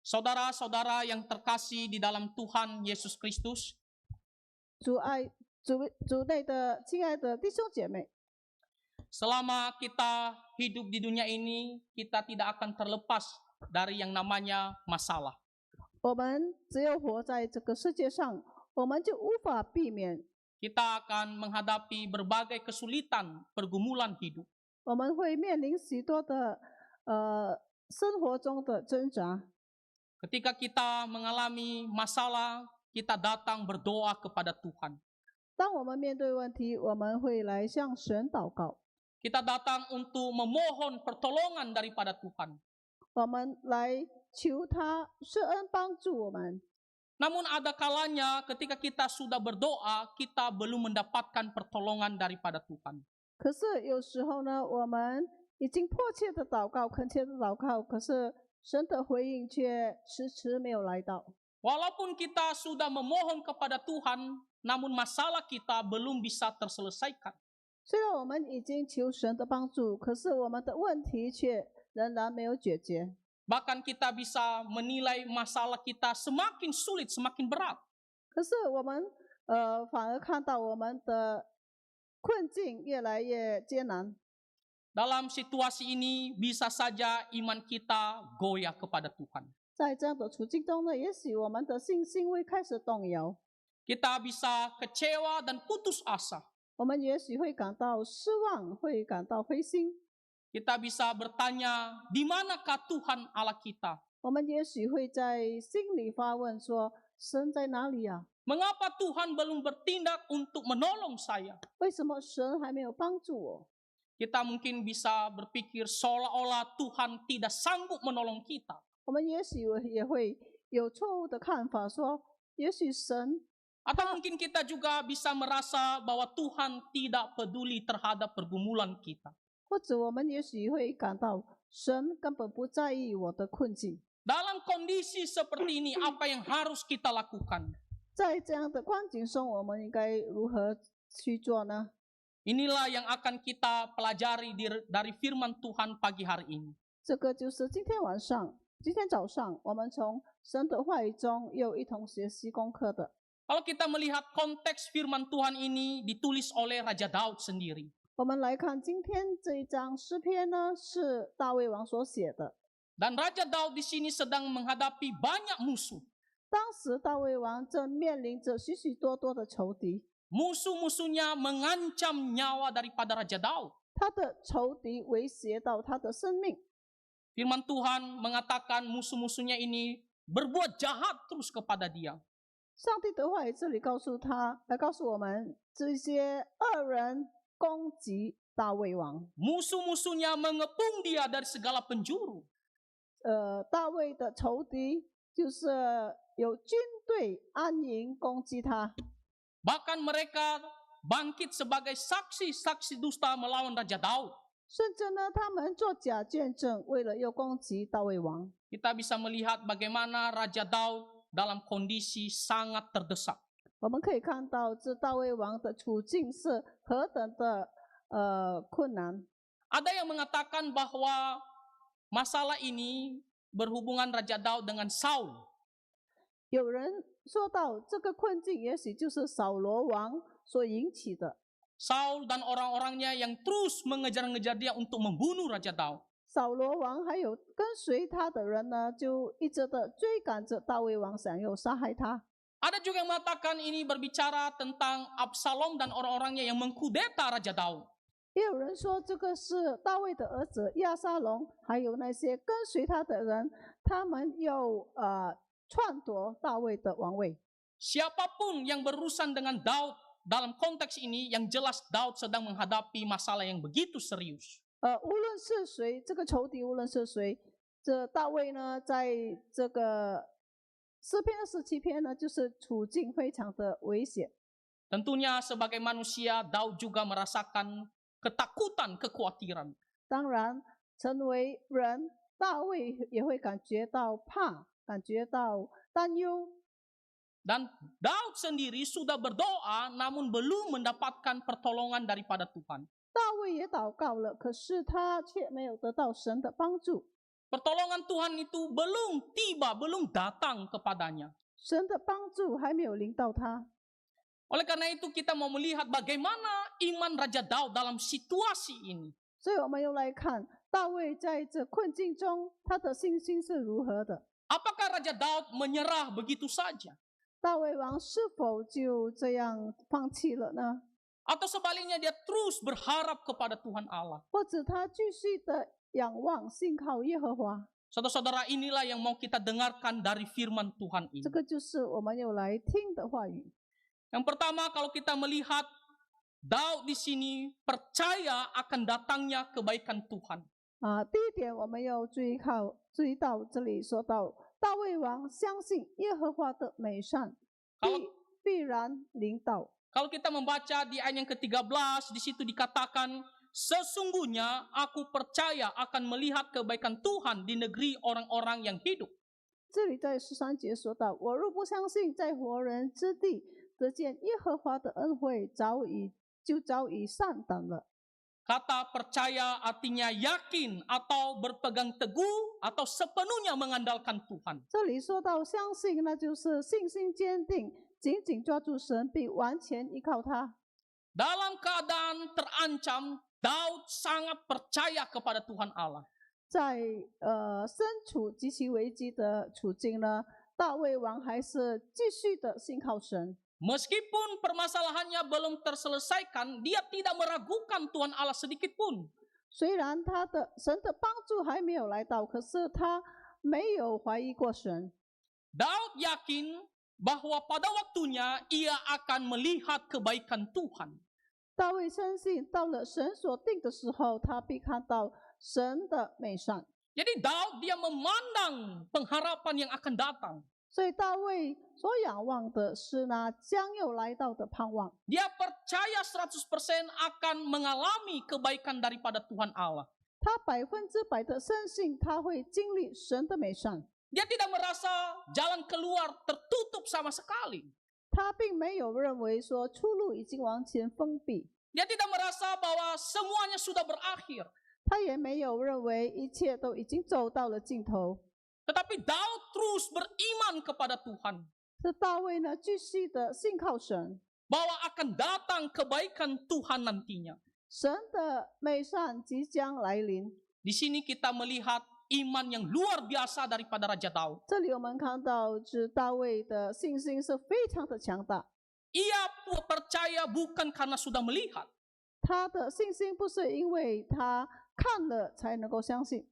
Saudara-saudara yang terkasih di dalam Tuhan Yesus Kristus, 主内的亲爱的弟兄姐妹， selama kita hidup di dunia ini, kita tidak akan terlepas dari yang namanya masalah. 我们只有活在这个世界上，我们就无法避免 Kita akan menghadapi berbagai kesulitan, pergumulan hidup. 我们会面临许多的生活中的挣扎。 Ketika kita mengalami masalah, kita datang berdoa kepada Tuhan. 当我们面对问题，我们会来向神祷告， Kita datang untuk memohon pertolongan daripada Tuhan. 我们来求他施恩帮助我们。 Namun ada kalanya ketika kita sudah berdoa, kita belum mendapatkan pertolongan daripada Tuhan. 可是有时候呢，我们已经迫切的祷告、恳切的祷告，可是神的回应却迟迟没有来到。 Walaupun kita sudah memohon kepada Tuhan, namun masalah kita belum bisa terselesaikan. 虽然我们已经求神的帮助，可是我们的问题却仍然没有解决。 Bahkan kita bisa menilai masalah kita semakin sulit, semakin berat. 可是我们反而看到我们的困境越来越艰难。 Dalam situasi ini bisa saja iman kita goyah kepada Tuhan. 在这样的处境中呢，也许我们的信心会开始动摇， Kita bisa kecewa dan putus asa. 我们也许会感到失望，会感到灰心， Kita bisa bertanya, di manakah Tuhan Allah kita? 我们也许会在心里发问说：神在哪里啊？ Mengapa Tuhan belum bertindak untuk menolong saya? 为什么神还没有帮助我？ Kita mungkin bisa berpikir seolah-olah Tuhan tidak sanggup menolong kita. 我们也许也会有错误的看法，说也许神， Atau mungkin kita juga bisa merasa bahwa Tuhan tidak peduli terhadap pergumulan kita. 或者我们也许会感到神根本不在意我的困境。 Dalam kondisi seperti ini, apa yang harus kita lakukan? 在这样的光景中，我们应该如何去做呢？ Inilah yang akan kita pelajari dari firman Tuhan pagi hari ini. 这个就是今天早上我们从神的话语中又一同学习功课的。 Kalau kita melihat konteks firman Tuhan ini ditulis oleh Raja Daud sendiri. 我们来看今天这一章诗篇呢，是大卫王所写的。 Dan Raja Daud di sini sedang menghadapi banyak musuh. 当时大卫王正面临着许许多多的仇敌， Musuh-musuhnya mengancam nyawa daripada Raja Daud. 他的仇敌威胁到他的生命。 Firman Tuhan mengatakan musuh-musuhnya ini berbuat jahat terus kepada dia. 上帝的话语这里告诉我们，这些恶人攻击大卫王。 Musuh-musuhnya mengepung dia dari segala penjuru. 大卫的仇敌就是有军队安营攻击他， Bahkan mereka bangkit sebagai saksi-saksi dusta melawan Raja Daud. 甚至呢，他们做假见证，为了要攻击大卫王。 Kita bisa melihat bagaimana Raja Daud dalam kondisi sangat terdesak. 我们可以看到，这大卫王的处境是何等的困难。 Ada yang mengatakan bahwa masalah ini berhubungan Raja Daud dengan Saul. 有人说到，这个困境也许就是扫罗王所引起的。 Saul dan orang-orangnya yang terus mengejar-ngejar dia untuk membunuh Raja Daud. 扫罗王还有跟随他的人呢，就一直的追赶着大卫王，想要杀害他。 Ada juga yang mengatakan ini berbicara tentang Absalom dan orang-orangnya yang mengkudeta Raja Daud. 也有人说，这个是大卫的儿子亚沙龙，还有那些跟随他的人，他们要篡夺大卫的王位。 Siapapun yang berurusan dengan Daud dalam konteks ini, yang jelas Daud sedang menghadapi masalah yang begitu serius. 无论是谁，这个仇敌无论是谁，这大卫呢，在这个诗篇27篇呢，就是处境非常的危险。 Tentunya sebagai manusia, Daud juga merasakan ketakutan, kekhawatiran. 当然，成为人，大卫也会感觉到怕，感觉到担忧。 Dan Daud sendiri sudah berdoa namun belum mendapatkan pertolongan daripada Tuhan. 大卫也祷告了，可是他却没有得到神的帮助。pertolongan Tuhan itu belum tiba, belum datang kepadanya. 神的帮助还没有临到他。 Oleh karena itu kita mau melihat bagaimana iman Raja Daud dalam situasi ini. 所以我们又来看大卫在这困境中，他的信心是如何的。 Apakah Raja Daud menyerah begitu saja? 大卫王是否就这样放弃了呢？ Atau sebaliknya dia terus berharap kepada Tuhan Allah? 或者他继续的仰望信靠耶和华？ Saudara-saudara, inilah yang mau kita dengarkan dari firman Tuhan ini. 这个就是我们又来听的话语。 Yang pertama, kalau kita melihat Daud di sini percaya akan datangnya kebaikan Tuhan. 第一点我们要注意到这里说到大卫王相信耶和华的美善 必然临到。 Kalau kita membaca di ayat yang ke-13, di situ dikatakan, sesungguhnya aku percaya akan melihat kebaikan Tuhan di negeri orang-orang yang hidup. 这里在13节说到，我若不相信在活人之地得见耶和华的恩惠，早已上等了。 Kata percaya artinya yakin atau berpegang teguh atau sepenuhnya mengandalkan Tuhan. 这里说到相信，那就是信心坚定，紧紧抓住神，并完全依靠他。 Dalam keadaan terancam, Daud sangat percaya kepada Tuhan Allah. 在身处极其危机的处境呢，大卫王还是继续的信靠神。 Meskipun permasalahannya belum terselesaikan, dia tidak meragukan Tuhan Allah sedikit pun. 虽然神的帮助还没有来到，可是他没有怀疑过神。 Daud yakin bahwa pada waktunya ia akan melihat kebaikan Tuhan. 大卫相信，到了神所定的时候，他必看到神的美善。 Jadi Daud dia memandang pengharapan yang akan datang. 所以大卫所仰望的是那将要来到的盼望。 Dia percaya 100% akan mengalami kebaikan daripada Tuhan Allah. 他100%的深信他会经历神的美善。 Dia tidak merasa jalan keluar tertutup sama sekali. 他并没有认为说出路已经完全封闭， Dia tidak merasa bahwa semuanya sudah berakhir. 他也没有认为一切都已经走到了尽头。 Tetapi Daud terus beriman kepada Tuhan. 这大卫呢，继续的信靠神， Bahwa akan datang kebaikan Tuhan nantinya. 神的美善即将来临。 Di sini kita melihat iman yang luar biasa daripada Raja Daud. 这里我们看到，是大卫的信心是非常的强大。 Ia percaya bukan karena sudah melihat, 他的信心不是因为他看了才能够相信，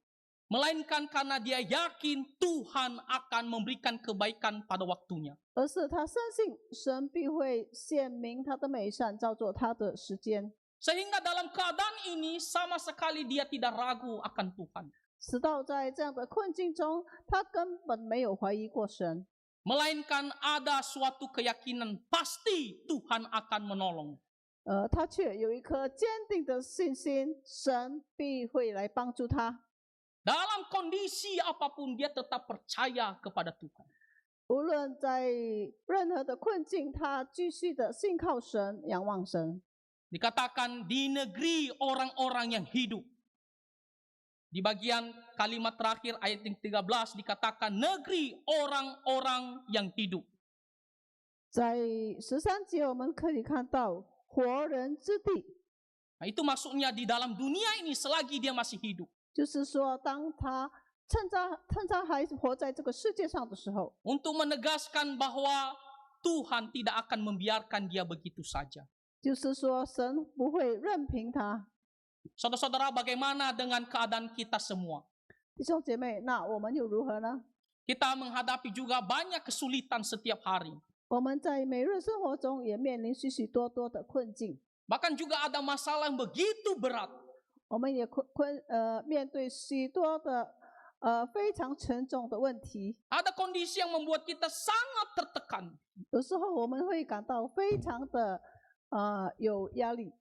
melainkan karena dia yakin Tuhan akan memberikan kebaikan pada waktunya. 而是他深信神必会显明他的美善，照做他的时间。 Sehingga dalam keadaan ini sama sekali dia tidak ragu akan Tuhan. 直到在这样的困境中，他根本没有怀疑过神， Melainkan ada suatu keyakinan pasti Tuhan akan menolong. 他却有一颗坚定的信心，神必会来帮助他。 Dalam kondisi apapun dia tetap percaya kepada Tuhan. 无论在任何的困境，他继续的信靠神，仰望神。 Dikatakan di negeri orang-orang yang hidup. Di bagian kalimat terakhir ayat yang 13 dikatakan negeri orang-orang yang hidup. 在13节我们可以看到活人之地， Nah, itu maksudnya di dalam dunia ini selagi dia masih hidup. 就是说，当他趁他还活在这个世界上的时候， Untuk menegaskan bahwa Tuhan tidak akan membiarkan dia begitu saja. 就是说神不会任凭他。 Saudara-saudara, bagaimana dengan keadaan kita semua? 弟兄姐妹，那我们又如何呢？ Kita menghadapi juga banyak kesulitan setiap hari. 我们在每日生活中也面临许许多多的困境， Bahkan juga ada masalah yang begitu berat. 我们也面对许多的非常沉重的问题。 Ada kondisi yang membuat kita sangat tertekan. 有时候我们会感到非常的有压力。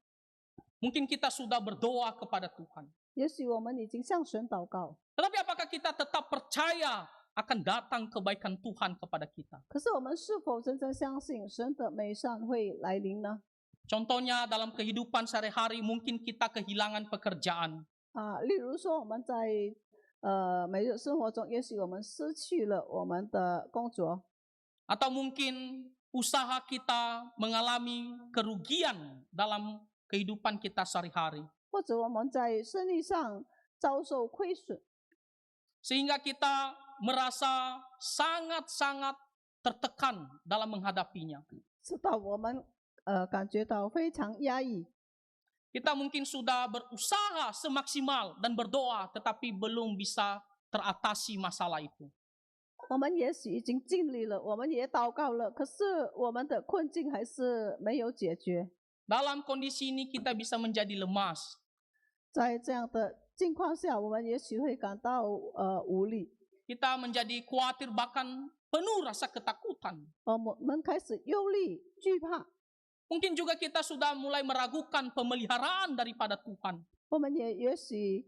Mungkin kita sudah berdoa kepada Tuhan. 也许我们已经向神祷告， Tetapi apakah kita tetap percaya akan datang kebaikan Tuhan kepada kita? 可是我们是否真正相信神的美善会来临呢？ Contohnya dalam kehidupan sehari-hari mungkin kita kehilangan pekerjaan. 例如说我们在每日生活中，也许我们失去了我们的工作， Atau mungkin usaha kita mengalami kerugian dalam kehidupan kita sehari-hari. 或者我们在生意上遭受亏损， Sehingga kita merasa sangat-sangat tertekan dalam menghadapinya. 直到我们感觉到非常压抑。 Kita mungkin sudah berusaha semaksimal dan berdoa, tetapi belum bisa teratasi masalah itu. 我们也许已经尽力了，我们也祷告了，可是我们的困境还是没有解决。 Dalam kondisi ini kita bisa menjadi lemas. 在这样的境况下，我们也许会感到无力， Kita menjadi khawatir, bahkan penuh rasa ketakutan. 我们开始忧虑、惧怕， Mungkin juga kita sudah mulai meragukan pemeliharaan daripada Tuhan. 我们也许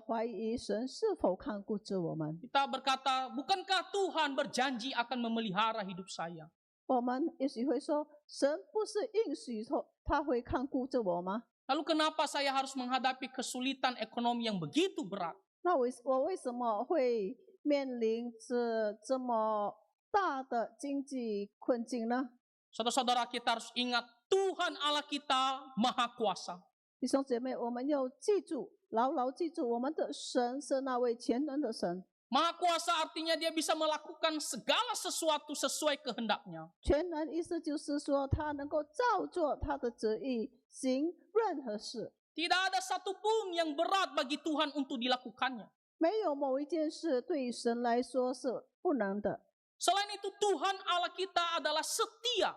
怀疑神是否看顾着我们。 Kita berkata, bukankah Tuhan berjanji akan memelihara hidup saya? 我们也许会说，神不是应许说他会看顾着我吗？ Lalu kenapa saya harus menghadapi kesulitan ekonomi yang begitu berat? 那我为什么会面临着这么大的经济困境呢？ Saudara-saudara, kita harus ingat Tuhan Allah kita Maha Kuasa. 弟兄姐妹，我们要记住，牢牢记住，我们的神是那位全能的神。 Maha Kuasa artinya dia bisa melakukan segala sesuatu sesuai kehendaknya. 全能意思就是说，他能够照做他的旨意，行任何事， Tidak ada satupun yang berat bagi Tuhan untuk dilakukannya. 没有某一件事对神来说是不能的。 Selain itu, Tuhan Allah kita adalah setia.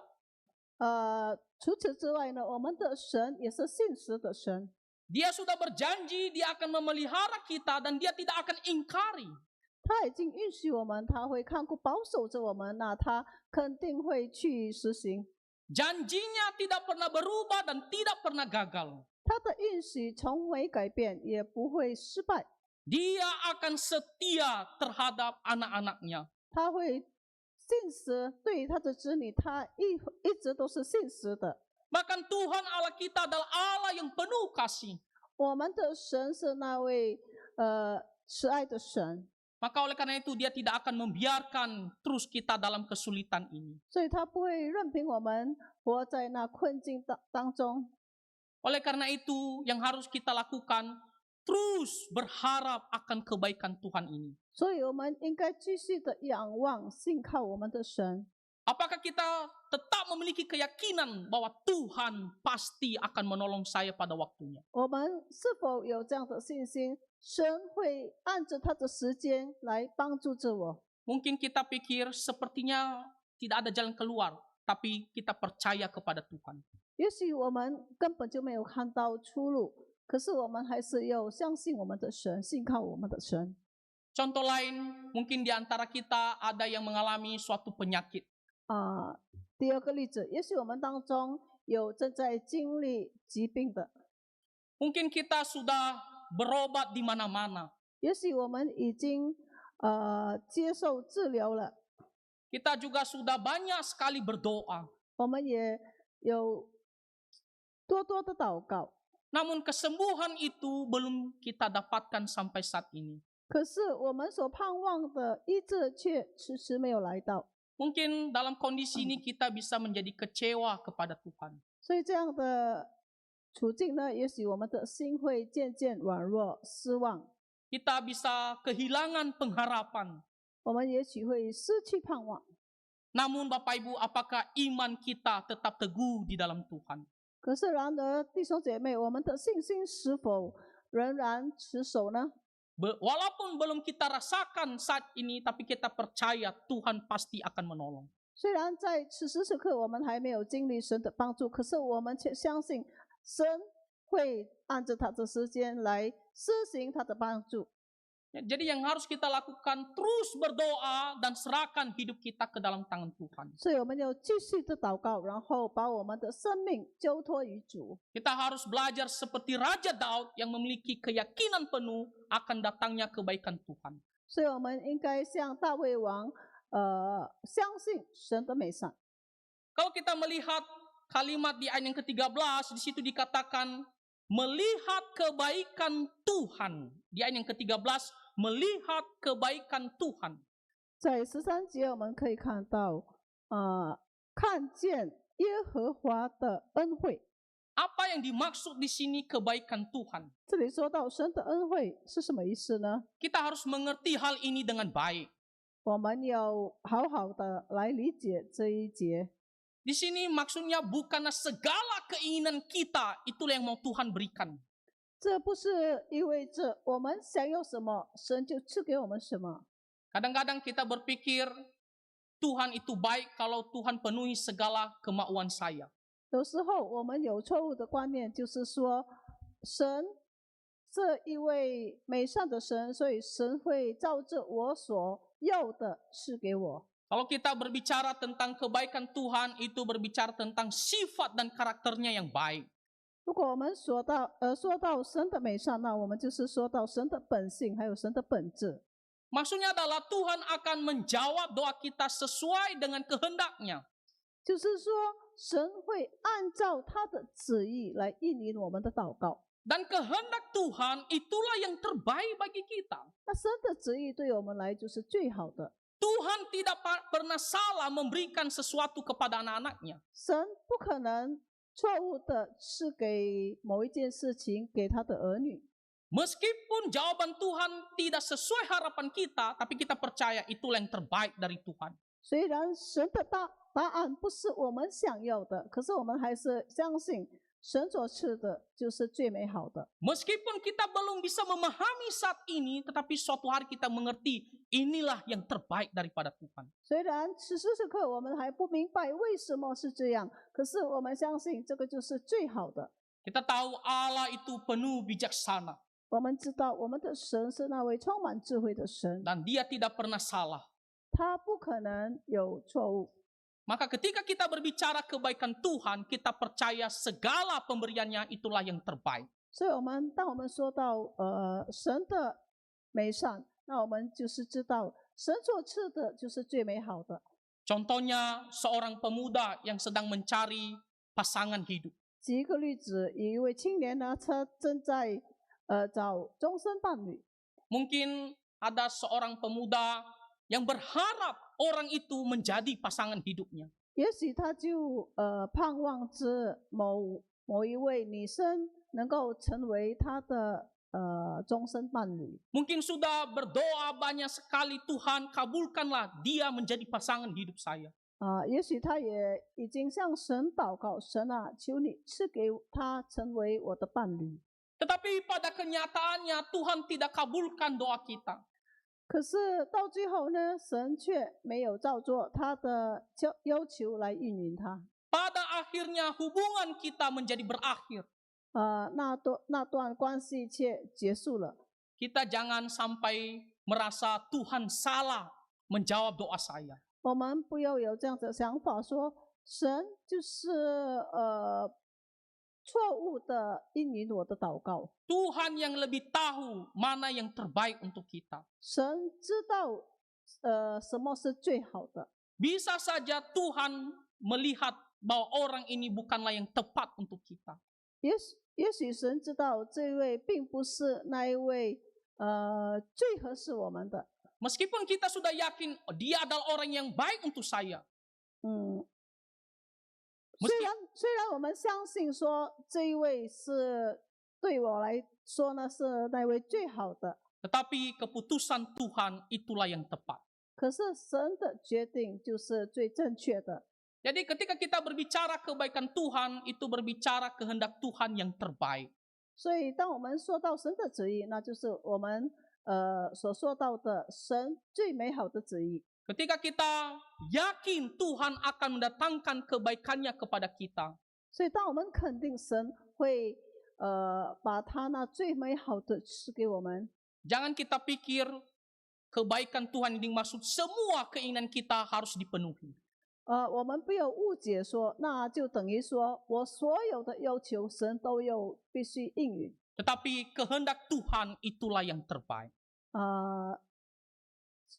除此之外呢，我们的神也是信实的神， Dia sudah berjanji dia akan memelihara kita dan dia tidak akan ingkari. 他已经允许我们，他会看顾保守着我们，那他肯定会去实行。 Janjinya tidak pernah berubah dan tidak pernah gagal. 他的应许从未改变，也不会失败。 Dia akan setia terhadap anak-anaknya. 他会信实，对于他的子女，他一直都是信实的。 Bahkan Tuhan Allah kita adalah Allah yang penuh kasih. 我们的神是那位慈爱的神， Maka oleh karena itu dia tidak akan membiarkan terus kita dalam kesulitan ini. 所以他不会任凭我们活在那困境当中。 Oleh karena itu yang harus kita lakukan, terus berharap akan kebaikan Tuhan ini. 所以我们应该继续的仰望、信靠我们的神。 Apakah kita tetap memiliki keyakinan bahwa Tuhan pasti akan menolong saya pada waktunya? 我们是否有这样的信心？神会按着他的时间来帮助着我。 Mungkin kita pikir sepertinya tidak ada jalan keluar, tapi kita percaya kepada Tuhan. 也许我们根本就没有看到出路，可是我们还是要相信我们的神，信靠我们的神。 Contoh lain, mungkin di antara kita ada yang mengalami suatu penyakit. 第二个例子，也许我们当中有正在经历疾病的， Mungkin kita sudah berobat di mana-mana. 也许我们已经接受治疗了， Kita juga sudah banyak sekali berdoa. 我们也有多多的祷告， Namun kesembuhan itu belum kita dapatkan sampai saat ini. 可是我们所盼望的医治却迟迟没有来到。 Mungkin dalam kondisi ini kita bisa menjadi kecewa kepada Tuhan. 所以这样的处境呢，也许我们的心会渐渐软弱、失望， Kita bisa kehilangan pengharapan. 我们也许会失去盼望。 Namun Bapak Ibu, apakah iman kita tetap teguh di dalam Tuhan? 可是然而，弟兄姐妹，我们的信心是否仍然持守呢？ Walaupun belum kita rasakan saat ini, tapi kita percaya Tuhan pasti akan menolong. 虽然在此时此刻我们还没有经历神的帮助，可是我们却相信神会按着他的时间来施行他的帮助。 Jadi yang harus kita lakukan, terus berdoa dan serahkan hidup kita ke dalam tangan Tuhan. 所以我们要继续的祷告，然后把我们的生命交托于主。 Kita harus belajar seperti Raja Daud yang memiliki keyakinan penuh akan datangnya kebaikan Tuhan. 所以我们应该像大卫王，相信神的美善。 Kalau kita melihat kalimat di ayat yang ke-13, di situ dikatakan melihat kebaikan Tuhan. Di ayat yang ke-13, melihat kebaikan Tuhan. 在13节我们可以看到，看见耶和华的恩惠。 Apa yang dimaksud di sini kebaikan Tuhan? 这里说到神的恩惠是什么意思呢？ Kita harus mengerti hal ini dengan baik. 我们要好好的来理解这一节。 Di sini maksudnya bukanlah segala keinginan kita itulah yang mau Tuhan berikan. 这不是意味着我们想要什么，神就赐给我们什么。 Kadang-kadang kita berpikir Tuhan itu baik kalau Tuhan penuhi segala kemauan saya. 有时候我们有错误的观念，就是说神这一位美善的神，所以神会照着我所要的赐给我。 Kalau kita berbicara tentang kebaikan Tuhan, itu berbicara tentang sifat dan karakternya yang baik. 如果我们说到神的美善，那我们就是说到神的本性，还有神的本质。 Maksudnya adalah Tuhan akan menjawab doa kita sesuai dengan kehendaknya. 就是说，神会按照他的旨意来应允我们的祷告。 Dan kehendak Tuhan itulah yang terbaik bagi kita. 那神的旨意对我们来就是最好的。 Tuhan tidak pernah salah memberikan sesuatu kepada anak-anaknya. 神不可能错误的是给某一件事情给他的儿女。 Meskipun jawaban Tuhan tidak sesuai harapan kita, tapi kita percaya itulah yang terbaik dari Tuhan. 虽然神的答案不是我们想要的，可是我们还是相信神所赐的就是最美好的。 Meskipun kita belum bisa memahami saat ini, tetapi suatu hari kita mengerti inilah yang terbaik daripada Tuhan. 虽然此时此刻我们还不明白为什么是这样，可是我们相信这个就是最好的。 Kita tahu Allah itu penuh bijaksana 我们知道我们的神是那位充满智慧的神， dan Dia tidak pernah salah. 他不可能有错误。 Maka ketika kita berbicara kebaikan Tuhan, kita percaya segala pemberiannya itulah yang terbaik. 所以当我们说到神的美善，那我们就是知道神所赐的就是最美好的。 Contohnya seorang pemuda yang sedang mencari pasangan hidup. 举一个例子，有一位青年呢，他正在找终身伴侣。 Mungkin ada seorang pemuda yang berharap orang itu menjadi pasangan hidupnya. 也许他就盼望着某一位女生能够成为他的终身伴侣。 Mungkin sudah berdoa banyak sekali, Tuhan kabulkanlah dia menjadi pasangan hidup saya. 也许他也已经向神祷告，神啊，求你赐给他成为我的伴侣。 Tetapi pada kenyataannya Tuhan tidak kabulkan doa kita. 可是到最后呢，神却没有照做他的要求来应允他。 Pada akhirnya hubungan kita menjadi berakhir. 那段关系却结束了。 Kita jangan sampai merasa Tuhan salah menjawab doa saya. 我们不要有这样的想法，说神就是错误的应允我的祷告。 Tuhan yang lebih tahu mana yang terbaik untuk kita. 神知道什么是最好的。 Bisa saja Tuhan melihat bahwa orang ini bukanlah yang tepat untuk kita. 也许神知道这位并不是那一位最合适我们的。 Meskipun kita sudah yakin dia adalah orang yang baik untuk saya. 虽然我们相信说这一位是对我来说呢是那位最好的， Tetapi keputusan Tuhan itulah yang tepat. 可是神的决定就是最正确的。 Jadi ketika kita berbicara kebaikan Tuhan, itu berbicara kehendak Tuhan yang terbaik. 所以当我们说到神的旨意，那就是我们所说到的神最美好的旨意。 Ketika kita yakin Tuhan akan mendatangkan kebaikannya kepada kita, 所以当我们肯定神会把他那最美好的赐给我们， jangan kita pikir kebaikan Tuhan ini maksud semua keinginan kita harus dipenuhi. 我们不要误解说，那就等于说我所有的要求神都必须应允。 Tetapi kehendak Tuhan itulah yang terbaik.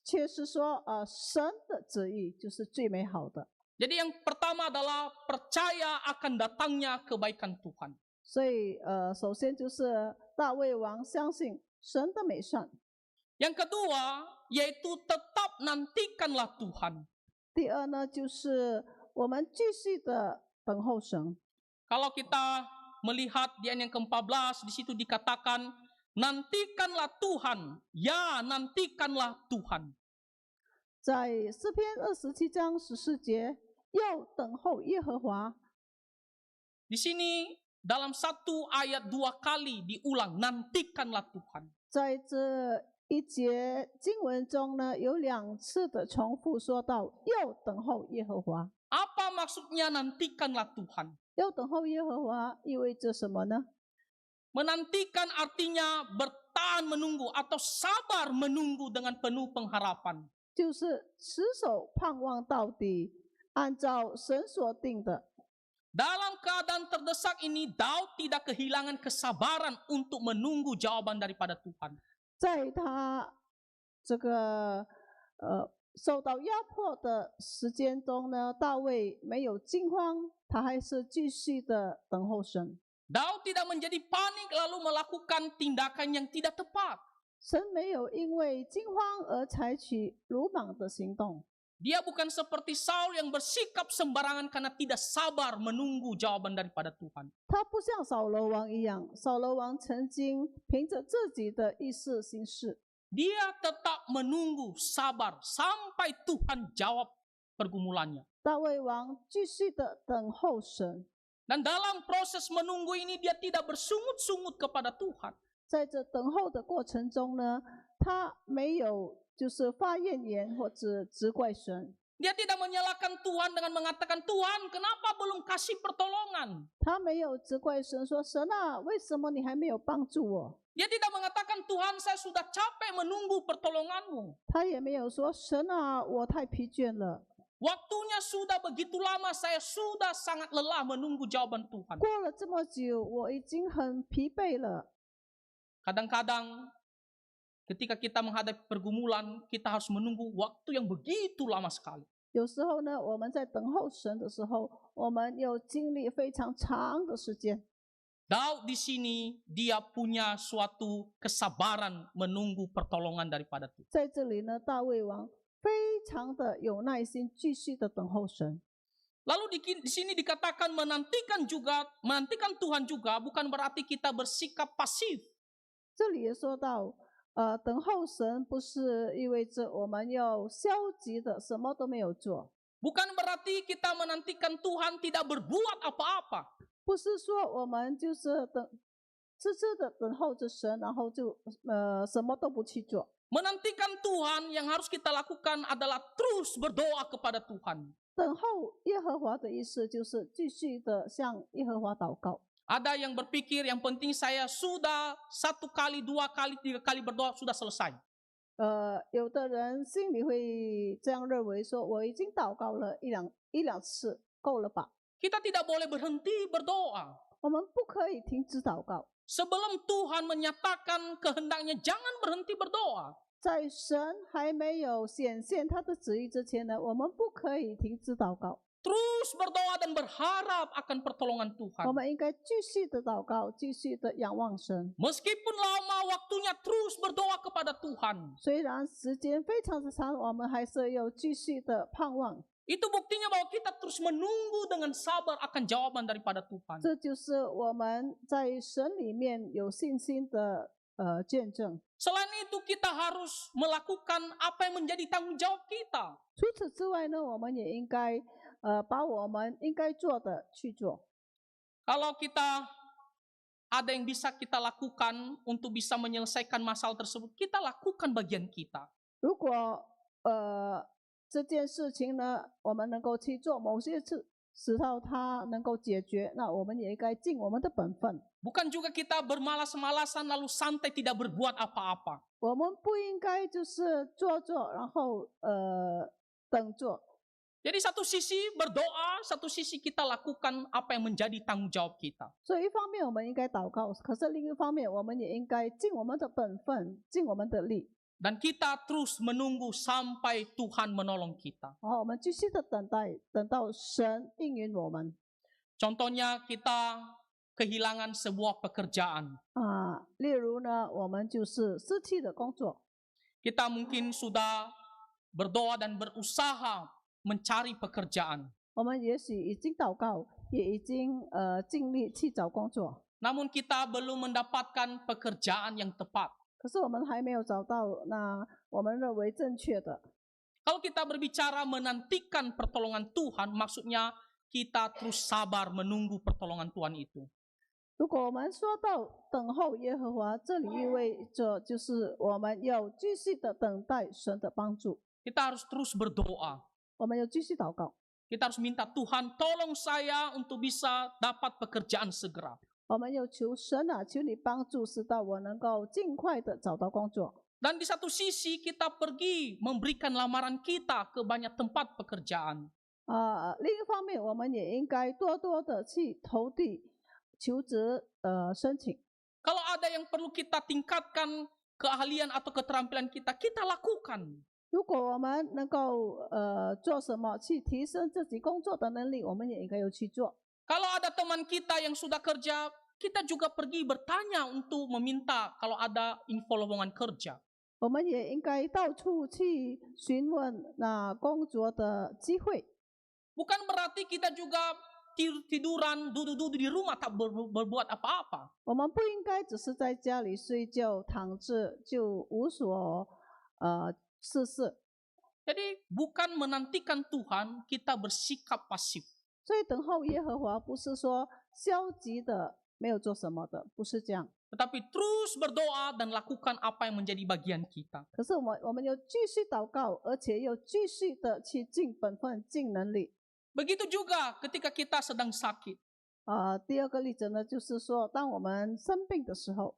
却是说神的旨意就是最美好的。 Jadi yang pertama adalah percaya akan datangnya kebaikan Tuhan. 所以首先就是大卫王相信神的美善。Yang kedua, yaitu tetap nantikanlah Tuhan. 第二呢，就是我们继续的等候神。 Kalau kita melihat di ayat yang ke-14, di situ dikatakan, nantikanlah Tuhan, ya nantikanlah Tuhan. 在诗篇27章14节，要等候耶和华。 Di sini dalam satu ayat 2 kali diulang, nantikanlah Tuhan. 在这一节经文中呢，有2次的重复说到要等候耶和华。 Apa maksudnya nantikanlah Tuhan? 要等候耶和华意味着什么呢？ Menantikan artinya bertahan menunggu atau sabar menunggu dengan penuh pengharapan. 就是持守盼望到底，按照神所定的。 Dalam keadaan terdesak ini, Daud tidak kehilangan kesabaran untuk menunggu jawaban daripada Tuhan. 在他这个受到压迫的时间中呢，大卫没有惊慌，他还是继续的等候神。 Daud tidak menjadi panik lalu melakukan tindakan yang tidak tepat. 神没有因为惊慌而采取鲁莽的行动。 Dia bukan seperti Saul yang bersikap sembarangan karena tidak sabar menunggu jawaban daripada Tuhan. 他不像扫罗王一样，扫罗王曾经凭着自己的意识行事， Dia tetap menunggu sabar sampai Tuhan jawab pergumulannya. 大卫王继续的等候神。 Dan dalam proses menunggu ini dia tidak bersungut-sungut kepada Tuhan. 在这等候的过程中呢，他没有就是发怨言或者责怪神， Dia tidak menyalahkan Tuhan dengan mengatakan, Tuhan kenapa belum kasih pertolongan? 他没有责怪神说神啊，为什么你还没有帮助我？ Dia tidak mengatakan, Tuhan saya sudah capek menunggu pertolonganmu. 他也没有说神啊，我太疲倦了。 Waktunya sudah begitu lama, saya sudah sangat lelah menunggu jawaban Tuhan. 过了这么久，我已经很疲惫了。 Kadang-kadang ketika kita menghadapi pergumulan, kita harus menunggu waktu yang begitu lama sekali. 有时候呢，我们在等候神的时候，我们有经历非常长的时间。 Daud di sini dia punya suatu kesabaran menunggu pertolongan daripada Tuhan. 在这里呢，大卫王非常的有耐心，继续的等候神。 Lalu di sini dikatakan menantikan Tuhan juga bukan berarti kita bersikap pasif. 这里也说到，等候神不是意味着我们要消极的什么都没有做， Bukan berarti kita menantikan Tuhan tidak berbuat apa-apa. 不是说我们就是痴痴的等候着神，然后就什么都不去做。 Menantikan Tuhan yang harus kita lakukan adalah terus berdoa kepada Tuhan. 等候耶和华的意思就是继续的向耶和华祷告。 Ada yang berpikir yang penting saya sudah 1 kali, 2 kali, 3 kali berdoa sudah selesai. 有的人心里会这样认为，说我已经祷告了一两次，够了吧？ Kita tidak boleh berhenti berdoa. 我们不可以停止祷告。 Sebelum Tuhan menyatakan kehendaknya, jangan berhenti berdoa. 在神还没有显现他的旨意之前呢，我们不可以停止祷告。 Terus berdoa dan berharap akan pertolongan 我 Tuhan. 们应该继续的祷告，继续的仰望神。 Meskipun lama waktunya, terus berdoa kepada Tuhan. 虽然时间非常的长，我们还是要继续的盼望。 Itu buktinya bahwa kita terus menunggu dengan sabar akan jawaban daripada Tuhan. 这就是我们在神里面有信心的见证。 Selain itu kita harus melakukan apa yang menjadi tanggung jawab kita. 除此之外呢，我们也应该把我们应该做的去做。 Kalau kita ada yang bisa kita lakukan untuk bisa menyelesaikan masalah tersebut, kita lakukan bagian kita. 如果这件事情呢，我们能够去做某些事，使到它能够解决，那我们也应该尽我们的本分。 Bukan juga kita bermalas-malasan lalu santai tidak berbuat apa-apa. 我们不应该就是做，然后等做。 Jadi satu sisi berdoa, satu sisi kita lakukan apa yang menjadi tanggung jawab kita. 所以一方面我们应该祷告，可是另一方面我们也应该尽我们的本分，尽我们的力。 Dan kita terus menunggu sampai Tuhan menolong kita. 然后我们继续的等待，等到神应允我们。 Contohnya kita kehilangan sebuah pekerjaan. 例如呢，我们就是失去的工作， Kita mungkin sudah berdoa dan berusaha mencari pekerjaan. 我们也许已经祷告，也已经尽力去找工作， Namun kita belum mendapatkan pekerjaan yang tepat. 可是我们还没有找到那我们认为正确的。 Kalau kita berbicara menantikan pertolongan Tuhan, maksudnya kita terus sabar menunggu pertolongan Tuhan itu. 如果我们说到等候耶和华，这里意味着就是我们要继续的等待神的帮助， Kita harus terus berdoa. 我们要继续祷告， Kita harus minta Tuhan tolong saya untuk bisa dapat pekerjaan segera. 我们要求神啊，求你帮助，使到我能够尽快的找到工作。 Dan di satu sisi kita pergi memberikan lamaran kita ke banyak tempat pekerjaan. 另一方面，我们也应该多多的去投递求职申请。 Kalau ada yang perlu kita tingkatkan keahlian atau keterampilan kita, kita lakukan. 如果我们能够做什么去提升自己工作的能力，我们也应该要去做。 Kalau ada teman kita yang sudah kerja, kita juga pergi bertanya untuk meminta kalau ada info lowongan kerja. 我们也应该到处去询问那工作的机会。 Bukan berarti kita juga tiduran, duduk-duduk di rumah tak berbuat apa-apa. 我们不应该只是在家里睡觉躺着就无所事事。 Jadi bukan menantikan Tuhan, kita bersikap pasif. 所以等候耶和华不是说消极的没有做什么的，不是这样。 Tetapi terus berdoa dan lakukan apa yang menjadi bagian kita. 可是我们要继续祷告，而且要继续的去尽本分、尽能力。 Begitu juga ketika kita sedang sakit. 第二个例子呢，就是说，当我们生病的时候，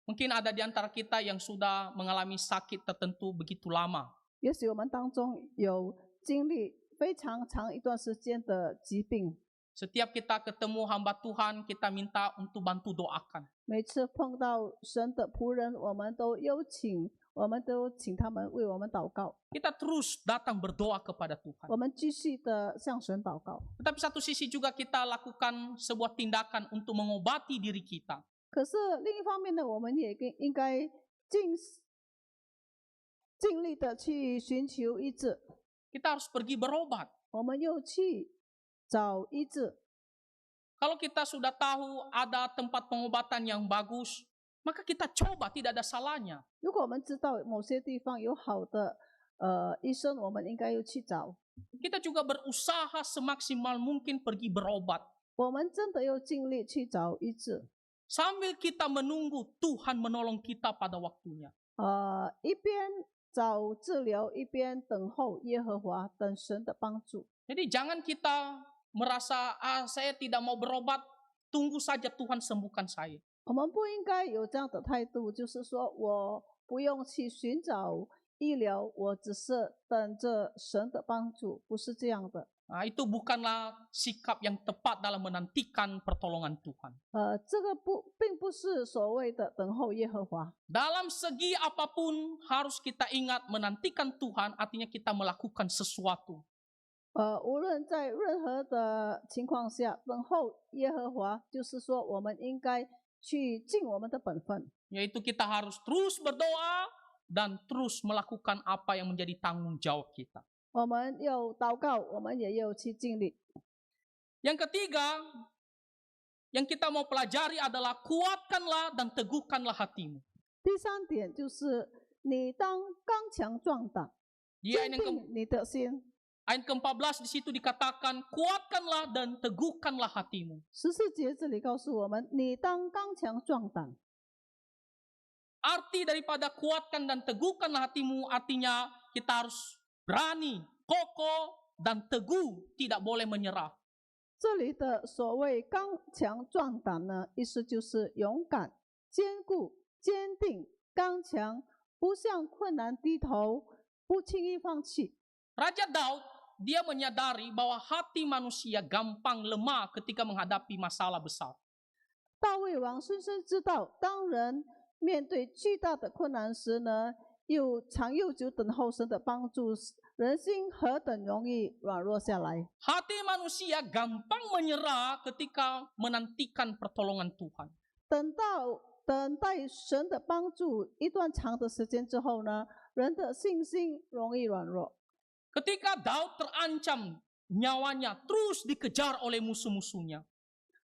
Mungkin ada di antara kita yang sudah mengalami sakit tertentu begitu lama. 也许我们当中有经历非常长一段时间的疾病， Setiap kita ketemu hamba Tuhan, kita minta untuk bantu doakan. 每次碰到神的仆人，我们都请他们为我们祷告， Kita terus datang berdoa kepada Tuhan. 我们继续的向神祷告。 Tetapi satu sisi juga kita lakukan sebuah tindakan untuk mengobati diri kita. 可是另一方面呢，我们也应该尽力的去寻求医治， Kita harus pergi berobat. 我们又去找医治。 Kalau kita sudah tahu ada tempat pengobatan yang bagus, maka kita coba, tidak ada salahnya. 如果我们知道某些地方有好的医生，我们应该又去找。 Kita juga berusaha semaksimal mungkin pergi berobat. 我们真的要尽力去找医治。 Sambil kita menunggu Tuhan menolong kita pada waktunya. 一边找治疗，一边等候耶和华，等神的帮助。 Jadi jangan kita merasa, saya tidak mau berobat, tunggu saja Tuhan sembuhkan saya. 我们不应该有这样的态度，就是说我不用去寻找医疗，我只是等着神的帮助，不是这样的。 Itu bukanlah sikap yang tepat dalam menantikan pertolongan Tuhan. 这个并不是所谓的等候耶和华。 Dalam segi apapun harus kita ingat menantikan Tuhan artinya kita melakukan sesuatu. 无论在任何的情况下，等候耶和华，就是说我们应该去尽我们的本分， Yaitu kita harus terus berdoa dan terus melakukan apa yang menjadi tanggung jawab kita. 我们要祷告，我们也要去尽力。 Yang ketiga, yang kita mau pelajari adalah kuatkanlah dan teguhkanlah hatimu. 第三点就是你当刚强壮胆， Di 坚 ayat yang, 定你的心。 ayat ke-14 di situ dikatakan, kuatkanlah dan teguhkanlah hatimu. 14节这里告诉我们，你当刚强壮胆。 Arti daripada kuatkan dan teguhkanlah hatimu artinya kita harus berani, kokoh, dan teguh, tidak boleh menyerah. 这里的所谓刚强壮胆呢，意思就是勇敢、坚固、坚定、刚强，不向困难低头，不轻易放弃。 Raja Daud, dia menyadari bahwa hati manusia gampang lemah ketika menghadapi masalah besar. 大卫王深深知道，当人面对巨大的困难时呢，又长又久等候神的帮助，人心何等容易软弱下来。 Hati manusia gampang menyerah ketika menantikan pertolongan Tuhan. 等到等待神的帮助一段长的时间之后呢，人的信心容易软弱。 Ketika Daud terancam nyawanya terus dikejar oleh musuh-musuhnya.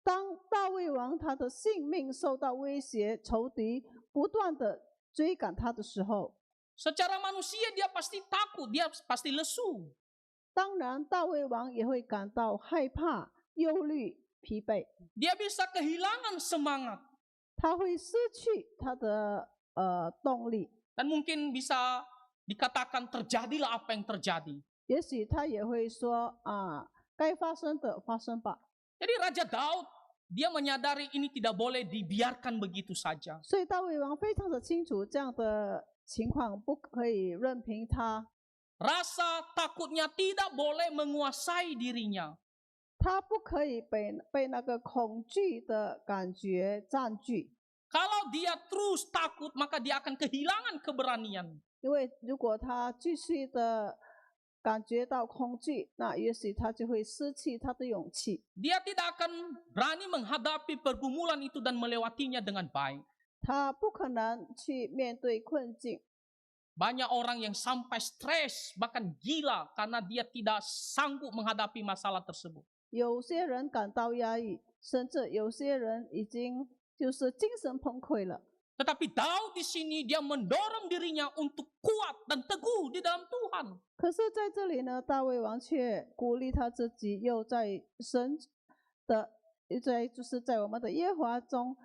当大卫王他的性命受到威胁，仇敌不断的追赶他的时候， Secara manusia dia pasti takut, dia pasti lesu. 当然大卫王也会感到害怕、忧虑、疲惫， Dia bisa kehilangan semangat. 他会失去他的动力， Dan mungkin bisa dikatakan terjadilah apa yang terjadi. 也许他也会说该发生的发生吧。 Jadi Raja Daud, dia menyadari ini tidak boleh dibiarkan begitu saja. 所以大卫王非常的清楚，这样的情况不可以任凭他， Rasa takutnya tidak boleh menguasai dirinya. 他不可以被那个恐惧的感觉占据。 Kalau dia terus takut, maka dia akan kehilangan keberanian. 因为如果他继续的感觉到恐惧，那也许他就会失去他的勇气， Dia tidak akan berani menghadapi pergumulan itu dan melewatinya dengan baik. 他不可能去面对困境。 Banyak orang yang sampai stres, bahkan gila karena dia tidak sanggup menghadapi masalah tersebut. 有些人感到压抑，甚至有些人已经就是精神崩溃了。 Tetapi Daud di sini dia mendorong dirinya untuk kuat dan teguh di dalam Tuhan. 可是在这里呢，大卫王却鼓励他自己，又在神的，在我们的耶和华中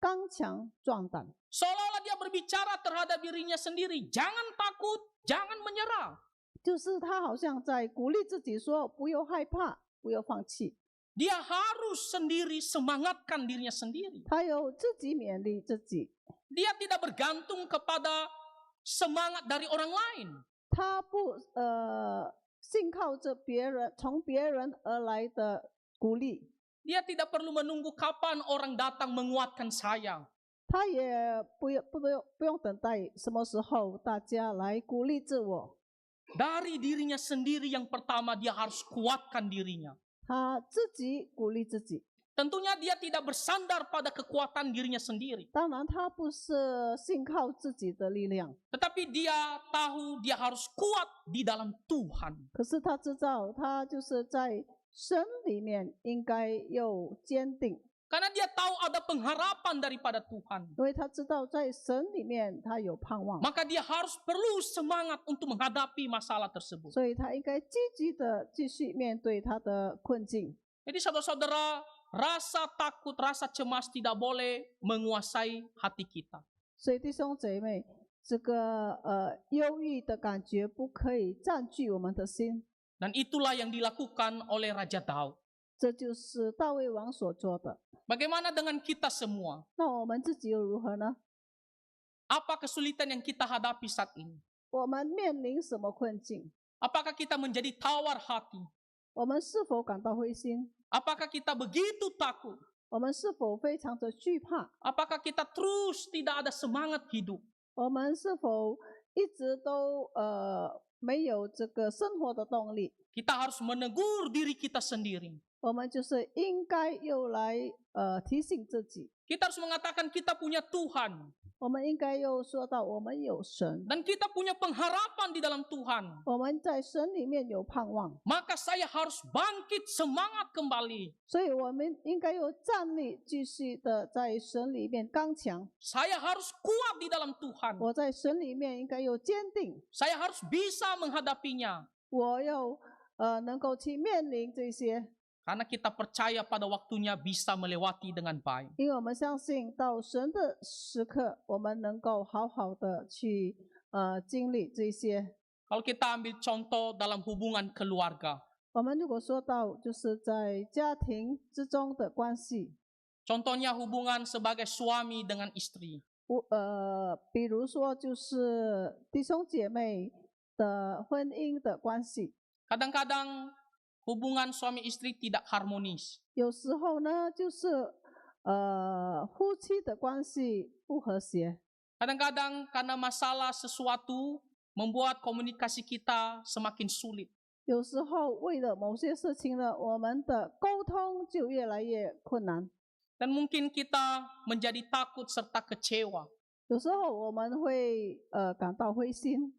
刚强壮胆， Seolah-olah dia berbicara terhadap dirinya sendiri. Jangan takut, jangan menyerah. 就是他好像在鼓励自己说：不要害怕，不要放弃。 Dia harus sendiri semangatkan dirinya sendiri. 他有自己勉励自己， Dia tidak bergantung kepada semangat dari orang lain. 他不信靠着别人，从别人而来的鼓励， Dia tidak perlu menunggu kapan orang datang menguatkan saya. 他也不用等待什么时候大家来鼓励自我， Dari dirinya sendiri yang pertama dia harus kuatkan dirinya. 他自己鼓励自己。 Tentunya dia tidak bersandar pada kekuatan dirinya sendiri. 当然，他不是信靠自己的力量， Tetapi dia tahu dia harus kuat di dalam Tuhan. 可是他知道，他就是在神里面应该又坚定， Karena dia tahu ada pengharapan daripada Tuhan. 因为他知道在神里面他有盼望， Maka dia harus perlu semangat untuk menghadapi masalah tersebut. 所以他应该积极的继续面对他的困境。 Jadi saudara-saudara, rasa takut, rasa cemas tidak boleh menguasai hati kita. 所以弟兄姐妹，这个忧郁的感觉不可以占据我们的心， Dan itulah yang dilakukan oleh Raja Daud. 这就是大卫王所做的。 Bagaimana dengan kita semua? 那我们自己又如何呢？ Apa kesulitan yang kita hadapi saat ini? 我们面临什么困境？ Apakah kita menjadi tawar hati? 我们是否感到灰心？ Apakah kita begitu takut? 我们是否非常的惧怕？ Apakah kita terus tidak ada semangat hidup? 我们是否一直都没有这个生活的动力？ Kita harus menegur diri kita sendiri. 我们就是应该又来提醒自己， Kita harus mengatakan kita punya Tuhan. 我们应该又说到我们有神， Dan kita punya pengharapan di dalam Tuhan. 我们在神里面有盼望， Maka saya harus bangkit semangat kembali. 所以我们应该又站立，继续的在神里面刚强。 Saya harus kuat di dalam Tuhan. 我在神里面应该又坚定， Saya harus bisa menghadapinya. 我又能够去面临这些， Karena kita percaya pada waktunya bisa melewati dengan baik. 因为我们相信到神的时刻，我们能够好好的去经历这些。 Kalau kita ambil contoh dalam hubungan keluarga. 我们如果说到就是在家庭之中的关系， Contohnya hubungan sebagai suami dengan istri. 比如说就是弟兄姐妹的婚姻的关系， Kadang-kadang hubungan suami istri tidak harmonis. 有时候呢就是夫妻的关系不和谐， Kadang-kadang karena masalah sesuatu membuat komunikasi kita semakin sulit. 有时候为了某些事情呢，我们的沟通就越来越困难。Dan mungkin kita menjadi takut serta kecewa. 有时候我们会感到灰心，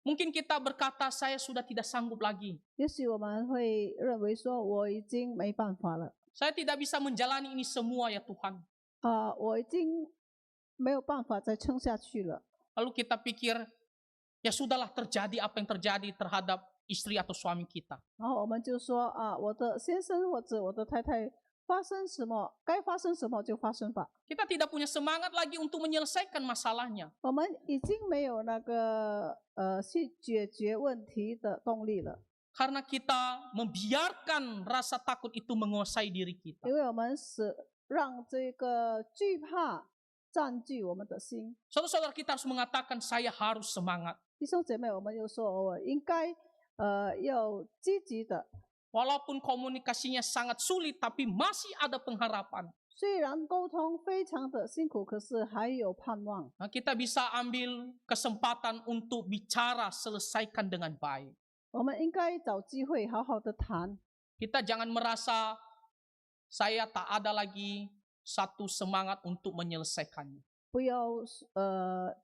Mungkin kita berkata, saya sudah tidak sanggup lagi. 也许我们会认为说我已经没办法了， Saya tidak bisa menjalani ini semua ya Tuhan. 我已经没有办法再撑下去了。 Lalu kita pikir, ya sudahlah terjadi apa yang terjadi terhadap istri atau suami kita. 然后我们就说我的先生或者我的太太发生什么，该发生什么就发生吧。 Kita tidak punya semangat lagi untuk menyelesaikan masalahnya. 我们已经没有那个去解决问题的动力了， Karena kita membiarkan rasa takut itu menguasai diri kita. 因为我们是让这个惧怕占据我们的心。 Saudara-saudara, kita harus mengatakan, saya harus semangat. 弟兄姐妹，我们就说我应该要积极的， Walaupun komunikasinya sangat sulit, tapi masih ada pengharapan. 虽然沟通非常的辛苦，可是还有盼望。 Nah, kita bisa ambil kesempatan untuk bicara, selesaikan dengan baik. 我们应该找机会好好的谈， Kita jangan merasa saya tak ada lagi satu semangat untuk menyelesaikannya. 不要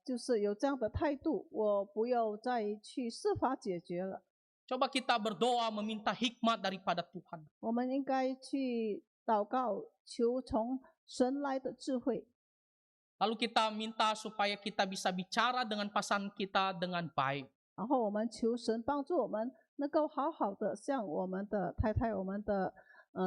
就是有这样的态度，我不要再去设法解决了。 Coba kita berdoa meminta hikmat daripada Tuhan. 我们应该去祷告，求从神来的智慧。 Lalu kita minta supaya kita bisa bicara dengan pasangan kita dengan baik. 然后我们求神帮助我们能够好好的向我们的太太、我们的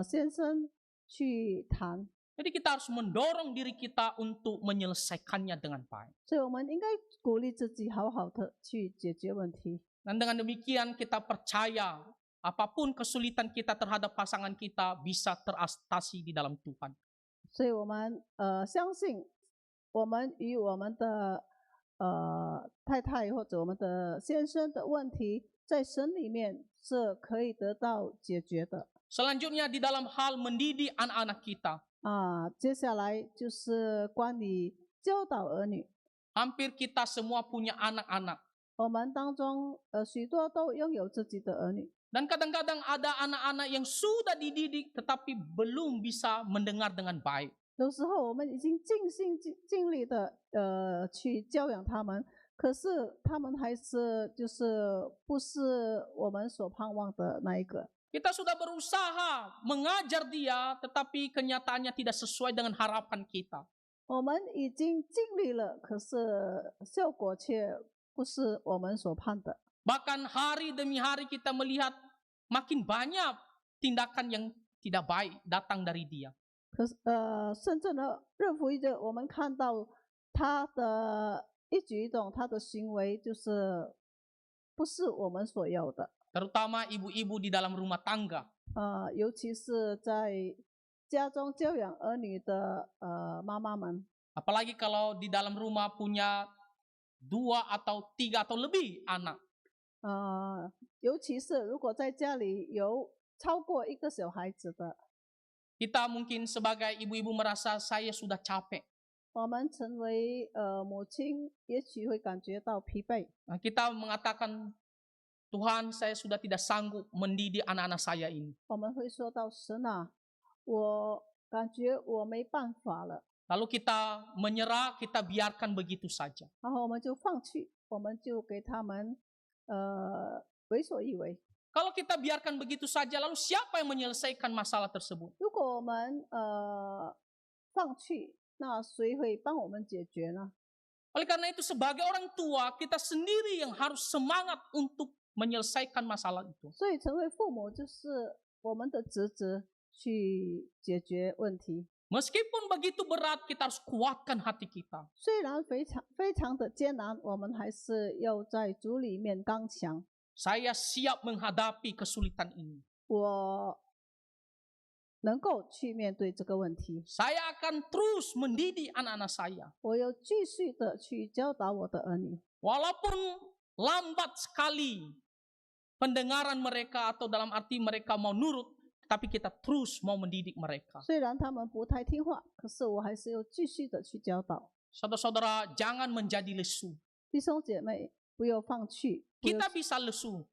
先生去谈。 Jadi kita harus mendorong diri kita untuk menyelesaikannya dengan baik. 所以我们应该鼓励自己好好的去解决问题。 Dan dengan demikian kita percaya apapun kesulitan kita terhadap pasangan kita bisa teratasi di dalam Tuhan. 所以我们相信，我们与我们的太太或者我们的先生的问题，在神里面是可以得到解决的。 Selanjutnya di dalam hal mendidik anak-anak kita. 接下来就是关于教导儿女。 Hampir kita semua punya anak-anak. 我们当中许多都拥有自己的儿女， Dan kadang-kadang ada anak-anak yang sudah dididik tetapi belum bisa mendengar dengan baik. 有时候我们已经尽心尽力的去教养他们，可是他们还是就是不是我们所盼望的那一个。 Kita sudah berusaha mengajar dia tetapi kenyataannya tidak sesuai dengan harapan kita. 我们已经尽力了，可是效果却不是我们所盼的。 Bahkan hari demi hari kita melihat makin banyak tindakan yang tidak baik datang dari dia. 可是甚至呢，日复一日，我们看到他的一举一动，他的行为就是不是我们所要的。 Terutama ibu-ibu di dalam rumah tangga. 尤其是在家中教养儿女的妈妈们， Apalagi kalau di dalam rumah punya 2 atau 3 atau lebih anak. 尤其是如果在家里有超过一个小孩子的， Kita mungkin sebagai ibu-ibu merasa saya sudah capek. 我们成为母亲，也许会感觉到疲惫。 Nah, kita mengatakan, Tuhan, saya sudah tidak sanggup mendidik anak-anak saya ini. 我们会说到神啊，我感觉我没办法了， Lalu kita menyerah, kita biarkan begitu saja. 然后我们就放弃，我们就给他们为所欲为。 Kalau kita biarkan begitu saja, lalu siapa yang menyelesaikan masalah tersebut? 如果我们放弃，那谁会帮我们解决呢？ Oleh karena itu, sebagai orang tua, kita sendiri yang harus semangat untuk menyelesaikan masalah itu. 所以成为父母就是我们的职责，去解决问题。 Meskipun begitu berat, kita harus kuatkan hati kita. 虽然非常的艰难，我们还是要在主里面刚强。 Saya siap menghadapi kesulitan ini. 我能够去面对这个问题， Saya akan terus mendidik anak-anak saya. 我要继续的去教导我的儿女。 Walaupun lambat sekali pendengaran mereka atau dalam arti mereka mau nurut, tapi kita terus mau mendidik mereka. 虽然他们不太听话，可是我还是要继续的去教导。 Saudara-saudara, jangan menjadi lesu. 弟兄姐妹，不要放弃。不要 Kita bisa lesu,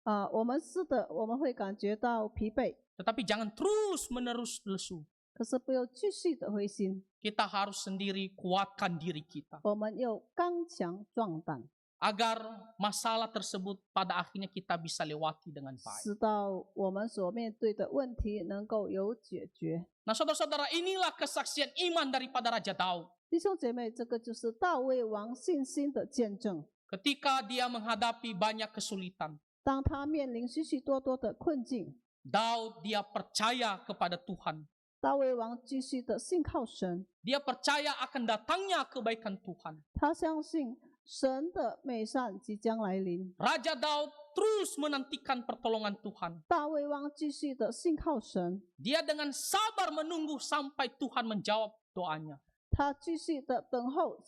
我们是的，我们会感觉到疲惫， tetapi jangan terus-menerus lesu. 可是不要继续的灰心， Kita harus sendiri kuatkan diri kita 我们要刚强壮胆， agar masalah tersebut pada akhirnya kita bisa lewati dengan baik. 使到我们所面对的问题能够有解决。 Nah, saudara-saudara, inilah kesaksian iman daripada Raja Daud 弟兄姐妹，这个就是大卫王信心的见证。 ketika dia menghadapi banyak kesulitan. 当他面临许许多多的困境， Daud dia percaya kepada Tuhan. 大卫王继续的信靠神， Dia percaya akan datangnya kebaikan Tuhan. 他相信神的美善即将来临。 Raja Daud terus menantikan pertolongan Tuhan. 大卫王继续的信靠神， Dia dengan sabar menunggu sampai Tuhan menjawab doanya. 他继续的等候，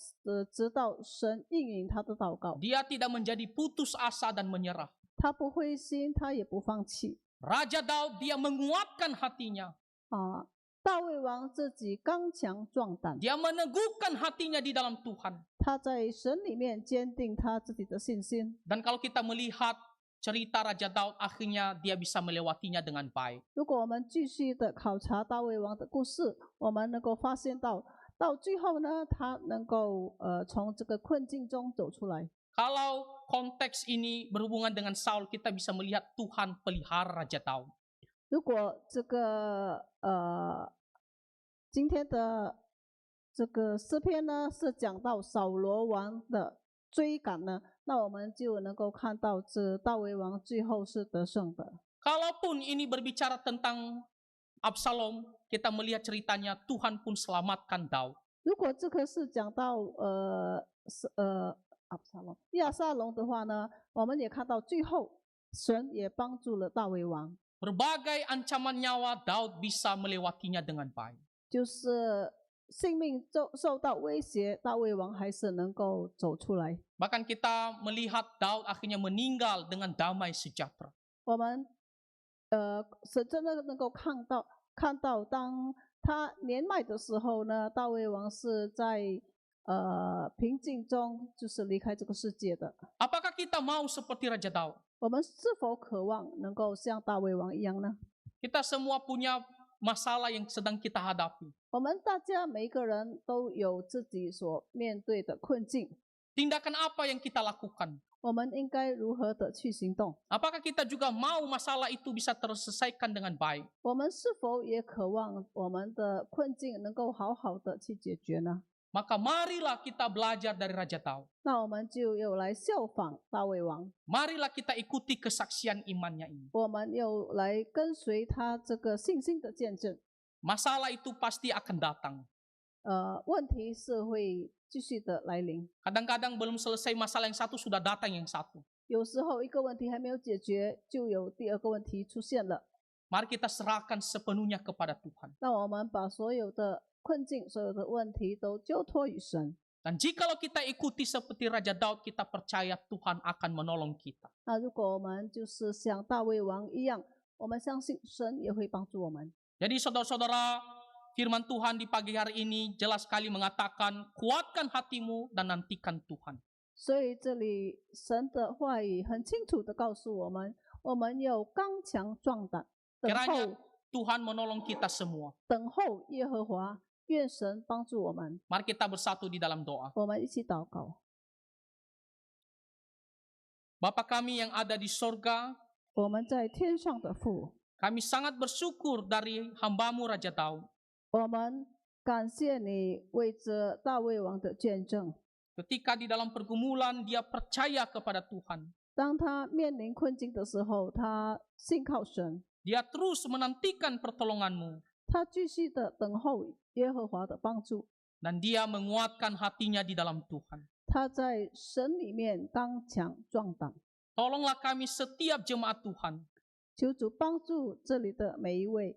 直到神应允他的祷告。 Dia tidak menjadi putus asa dan menyerah. 他不灰心，他也不放弃。 Raja Daud dia menguatkan hatinya. 大卫王自己刚强壮胆， Dia meneguhkan hatinya di dalam Tuhan. 他在神里面坚定他自己的信心。 Dan kalau kita melihat cerita Raja Daud, akhirnya dia bisa melewatinya dengan baik. 如果我们继续的考察大卫王的故事，我们能够发现到最后呢，他能够从这个困境中走出来。 Kalau konteks ini berhubungan dengan Saul, kita bisa melihat Tuhan pelihara Raja Daud. 如果这个今天的这个诗篇呢是讲到扫罗王的追赶呢，那我们就能够看到这大卫王最后是得胜的。 Kalaupun ini berbicara tentang Absalom, kita melihat ceritanya Tuhan pun selamatkan Daud. 如果这个是讲到亚撒龙的话呢，我们也看到最后神也帮助了大卫王， Berbagai ancaman nyawa Daud bisa melewatinya dengan baik. 就是性命受到威胁，大卫王还是能够走出来。 Bahkan kita melihat Daud akhirnya meninggal dengan damai sejahtera. 我们是真的能够看到当他年迈的时候呢，大卫王是在平静中就是离开这个世界的。 Apakah kita mau seperti Raja Daud? 我们是否渴望能够像大卫王一样呢？ Kita semua punya masalah yang sedang kita hadapi. 我们大家每一个人都有自己所面对的困境， Tindakan apa yang kita lakukan? 我们应该如何的去行动？ Apakah kita juga mau masalah itu bisa terselesaikan dengan baik? 我们是否也渴望我们的困境能够好好的去解决呢？ Maka marilah kita belajar dari Raja Daud. 那我们就有来效仿大卫王， Marilah kita ikuti kesaksian imannya ini. 我们有来跟随他这个信心的见证。 Masalah itu pasti akan datang. 问题是会继续的来临。 Kadang-kadang belum selesai masalah yang satu, sudah datang yang satu. 有时候一个问题还没有解决，就有第二个问题出现了。 Mari kita serahkan sepenuhnya kepada Tuhan. 那我们把所有的困境、所有的问题都交托于神。 Dan jikalau kita ikuti seperti Raja Daud, kita percaya Tuhan akan menolong kita. 那如果我们就是像大卫王一样，我们相信神也会帮助我们。 Jadi saudara-saudara, firman Tuhan di pagi hari ini jelas sekali mengatakan, kuatkan hatimu dan nantikan Tuhan. 所以这里神的话语很清楚的告诉我们，我们要刚强壮胆，等 Kiranya 候 Tuhan menolong kita semua. 等候耶和华，愿神帮助我们。 Mari kita bersatu di dalam doa. 我们一起祷告。 Bapa kami yang ada di sorga, 我们在天上的父， kami sangat bersyukur dari hambamu Raja Daud. 我们感谢你为这大卫王的见证。 Ketika di dalam pergumulan dia percaya kepada Tuhan. 当他面临困境的时候，他信靠神， Dia terus menantikan pertolonganmu. 他继续的等候耶和华的帮助。 Dan dia menguatkan hatinya di dalam Tuhan. 他在神里面刚强壮胆。 Tolonglah kami setiap jemaat Tuhan. 求主帮助这里的每一位。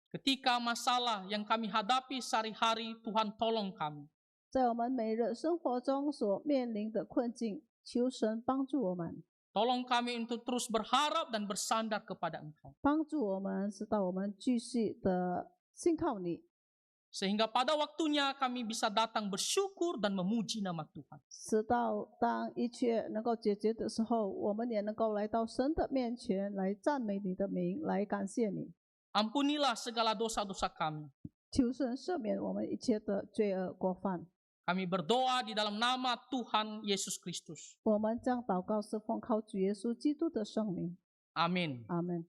Ketika masalah yang kami hadapi sehari-hari, Tuhan tolong kami. 在我们每日生活中所面临的困境，求神帮助我们， Tolong kami untuk terus berharap dan bersandar kepada Engkau. 帮助我们，使到我们继续的信靠你， Sehingga pada waktunya kami bisa datang bersyukur dan memuji nama Tuhan. 使到当一切能够解决的时候，我们也能够来到神的面前来赞美你的名，来感谢你。 Ampunilah segala dosa-dosa kami. 求神赦免我们一切的罪恶过犯。 Kami berdoa di dalam nama Tuhan Yesus Kristus. 我们将祷告是奉靠主耶稣基督的圣名。 Amin. 阿门。